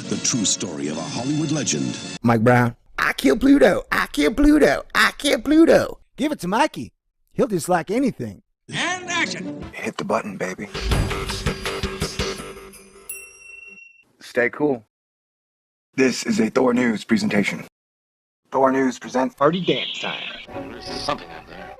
the true story of a Hollywood legend. Mike Brown. I kill Pluto. I kill Pluto. I kill Pluto. Give it to Mikey. He'll dislike anything. And action. Hit the button, baby. Stay cool. This is a Thor News presentation. Thor News presents Party dance time. There's something out there.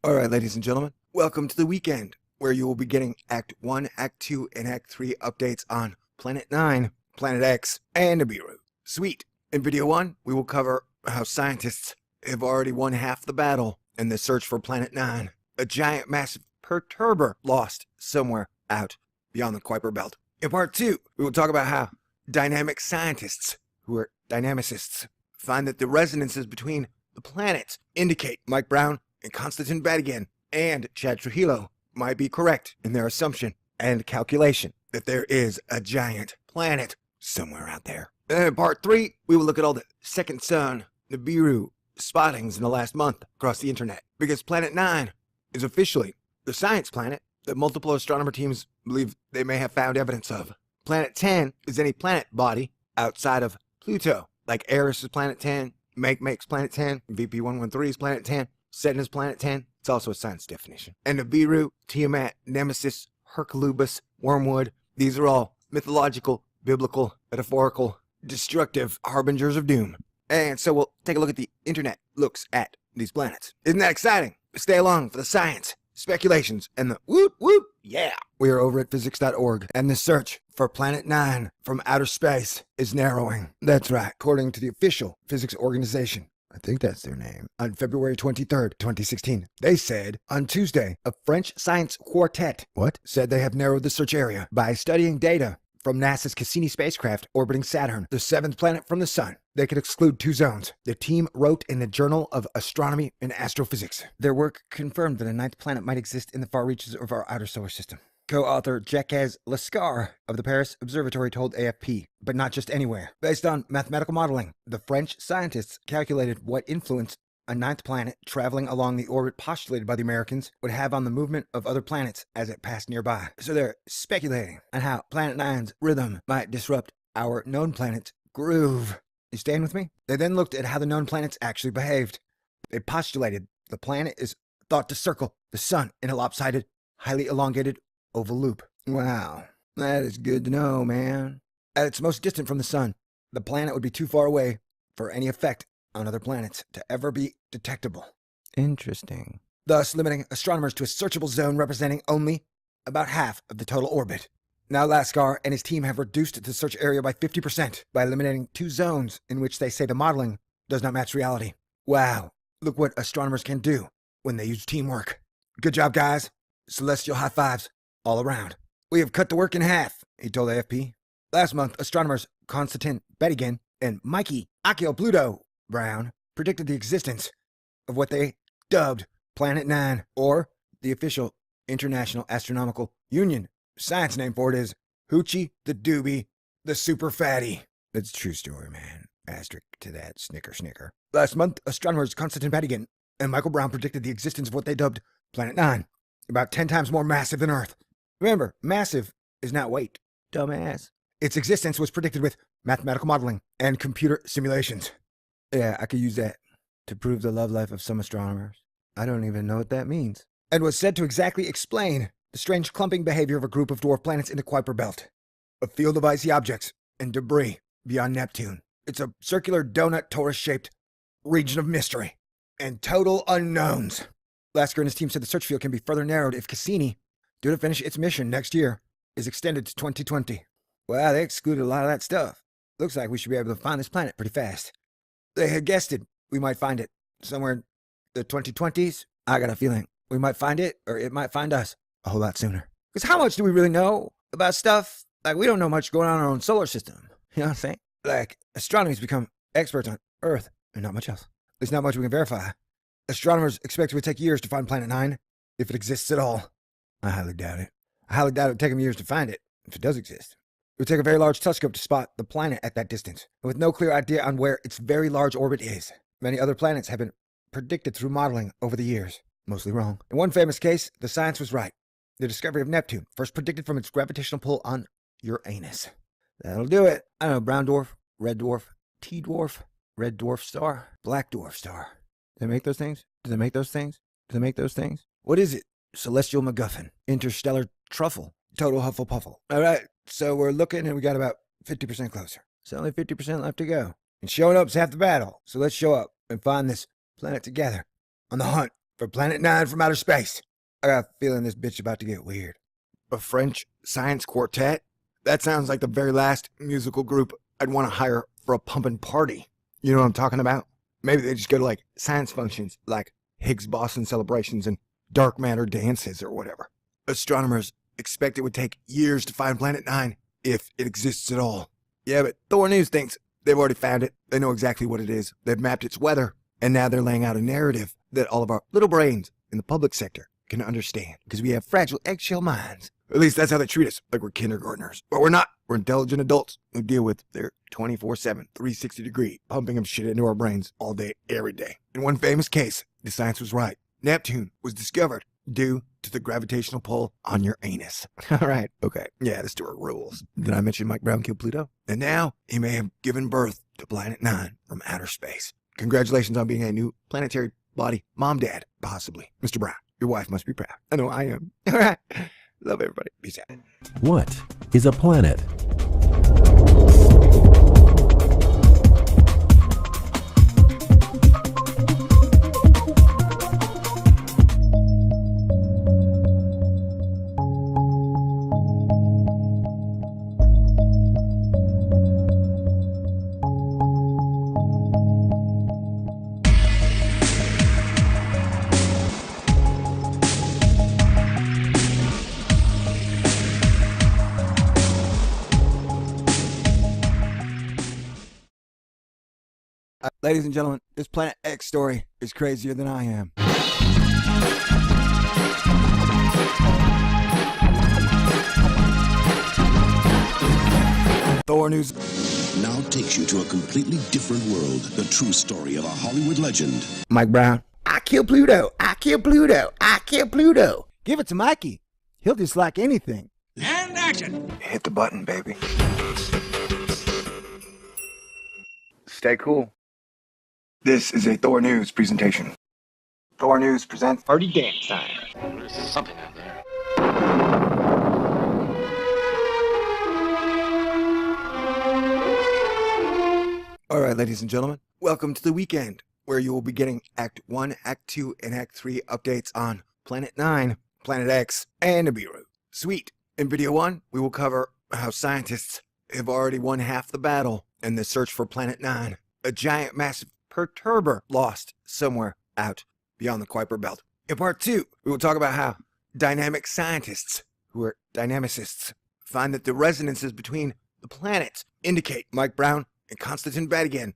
All right, ladies and gentlemen, welcome to the weekend, where you will be getting Act 1, Act 2, and Act 3 updates on Planet 9, Planet X, and Nibiru. Sweet. In Video 1, we will cover how scientists have already won half the battle in the search for Planet 9, a giant massive perturber lost somewhere out beyond the Kuiper Belt. In Part 2, we will talk about how dynamic scientists, who are dynamicists, find that the resonances between the planets indicate Mike Brown and Konstantin Batygin and Chad Trujillo might be correct in their assumption and calculation that there is a giant planet somewhere out there. And in Part 3, we will look at all the second sun, Nibiru, spottings in the last month across the internet, because Planet 9 is officially the science planet that multiple astronomer teams believe they may have found evidence of. Planet 10 is any planet body outside of Pluto, like Eris is Planet 10, Make's Planet 10, VP113 is Planet 10, Saturn is Planet 10. It's also a science definition. And Nibiru, Tiamat, Nemesis, Herculubus, Wormwood, these are all mythological, biblical, metaphorical, destructive harbingers of doom. And so we'll take a look at the internet looks at these planets. Isn't that exciting? Stay along for the science, speculations, and the whoop whoop, yeah. We are over at physics.org, and the search for Planet 9 from outer space is narrowing. That's right, according to the official physics organization. I think that's their name. On February 23rd, 2016, they said, on Tuesday, a French science quartet said they have narrowed the search area by studying data from NASA's Cassini spacecraft orbiting Saturn, the seventh planet from the sun. They could exclude two zones. The team wrote in the Journal of Astronomy and Astrophysics. Their work confirmed that a ninth planet might exist in the far reaches of our outer solar system. Co-author Jacques Lescar of the Paris Observatory told AFP, but not just anywhere. Based on mathematical modeling, the French scientists calculated what influence a ninth planet traveling along the orbit postulated by the Americans would have on the movement of other planets as it passed nearby. So they're speculating on how Planet 9's rhythm might disrupt our known planet's groove. You staying with me? They then looked at how the known planets actually behaved. They postulated the planet is thought to circle the sun in a lopsided, highly elongated oval loop. Wow, that is good to know, man. At its most distant from the sun, the planet would be too far away for any effect on other planets to ever be detectable. Interesting. Thus limiting astronomers to a searchable zone representing only about half of the total orbit. Now Lascar and his team have reduced the search area by 50% by eliminating two zones in which they say the modeling does not match reality. Wow, look what astronomers can do when they use teamwork. Good job, guys. Celestial high fives all around. We have cut the work in half, he told AFP. Last month, astronomers Konstantin Batygin and Mikey Akio Pluto Brown predicted the existence of what they dubbed Planet 9, or the official International Astronomical Union science name for it is Hoochie the Doobie the Super Fatty. That's a true story, man. Asterisk to that, snicker. Last month, astronomers Konstantin Batygin and Michael Brown predicted the existence of what they dubbed Planet 9, about 10 times more massive than Earth. Remember, massive is not weight. Dumbass. Its existence was predicted with mathematical modeling and computer simulations. Yeah, I could use that to prove the love life of some astronomers. I don't even know what that means. And was said to exactly explain the strange clumping behavior of a group of dwarf planets in the Kuiper Belt, a field of icy objects and debris beyond Neptune. It's a circular donut torus-shaped region of mystery and total unknowns. Lasker and his team said the search field can be further narrowed if Cassini, due to finish its mission next year, is extended to 2020. Wow, they excluded a lot of that stuff. Looks like we should be able to find this planet pretty fast. They had guessed it. We might find it somewhere in the 2020s. I got a feeling we might find it, or it might find us a whole lot sooner. Because how much do we really know about stuff? Like, we don't know much going on in our own solar system. You know what I'm saying? Like, astronomy's become experts on Earth and not much else. There's not much we can verify. Astronomers expect it would take years to find Planet 9, if it exists at all. I highly doubt it. I highly doubt it would take them years to find it, if it does exist. It would take a very large telescope to spot the planet at that distance, and with no clear idea on where its very large orbit is. Many other planets have been predicted through modeling over the years. mostly wrong. In one famous case, the science was right. The discovery of Neptune, first predicted from its gravitational pull on Uranus. That'll do it. I don't know, brown dwarf, red dwarf, T-dwarf, red dwarf star, black dwarf star. Do they make those things? Do they make those things? Do they make those things? What is it? Celestial MacGuffin, interstellar truffle, total Hufflepuffle. All right, so we're looking and we got about 50% closer. So only 50% left to go. And showing up's half the battle. So let's show up and find this planet together on the hunt for Planet 9 from outer space. I got a feeling this bitch about to get weird. A French science quartet? That sounds like the very last musical group I'd want to hire for a pumping party. You know what I'm talking about? Maybe they just go to like science functions like Higgs boson celebrations and dark matter dances or whatever. Astronomers expect it would take years to find Planet 9 if it exists at all. Yeah, but Thor News thinks they've already found it. They know exactly what it is. They've mapped its weather. And now they're laying out a narrative that all of our little brains in the public sector can understand because we have fragile eggshell minds. At least that's how they treat us, like we're kindergartners. But we're not. We're intelligent adults who deal with their 24/7, 360-degree pumping of shit into our brains all day, every day. In one famous case, the science was right. Neptune was discovered due to the gravitational pull on Uranus. All right, okay. Yeah, the story rules. Did I mention Mike Brown killed Pluto? And now he may have given birth to Planet 9 from outer space. Congratulations on being a new planetary body mom-dad, possibly. Mr. Brown, your wife must be proud. I know I am. All right. Love everybody. Peace out. What is a planet? Ladies and gentlemen, this Planet X story is crazier than I am. Thor News Now takes you to a completely different world. The true story of a Hollywood legend. Mike Brown. I kill Pluto. I kill Pluto. I kill Pluto. Give it to Mikey. He'll dislike anything. And action! Hit the button, baby. Stay cool. This is a Thor News presentation. Thor News presents Party dance time. There's something out there. All right, ladies and gentlemen, welcome to the weekend, where you will be getting Act 1, Act 2, and Act 3 updates on Planet 9, Planet X, and Nibiru. Sweet. In Video 1, we will cover how scientists have already won half the battle in the search for Planet 9, a giant massive perturber lost somewhere out beyond the Kuiper Belt. In Part 2, we will talk about how dynamic scientists, who are dynamicists, find that the resonances between the planets indicate Mike Brown and Konstantin Batygin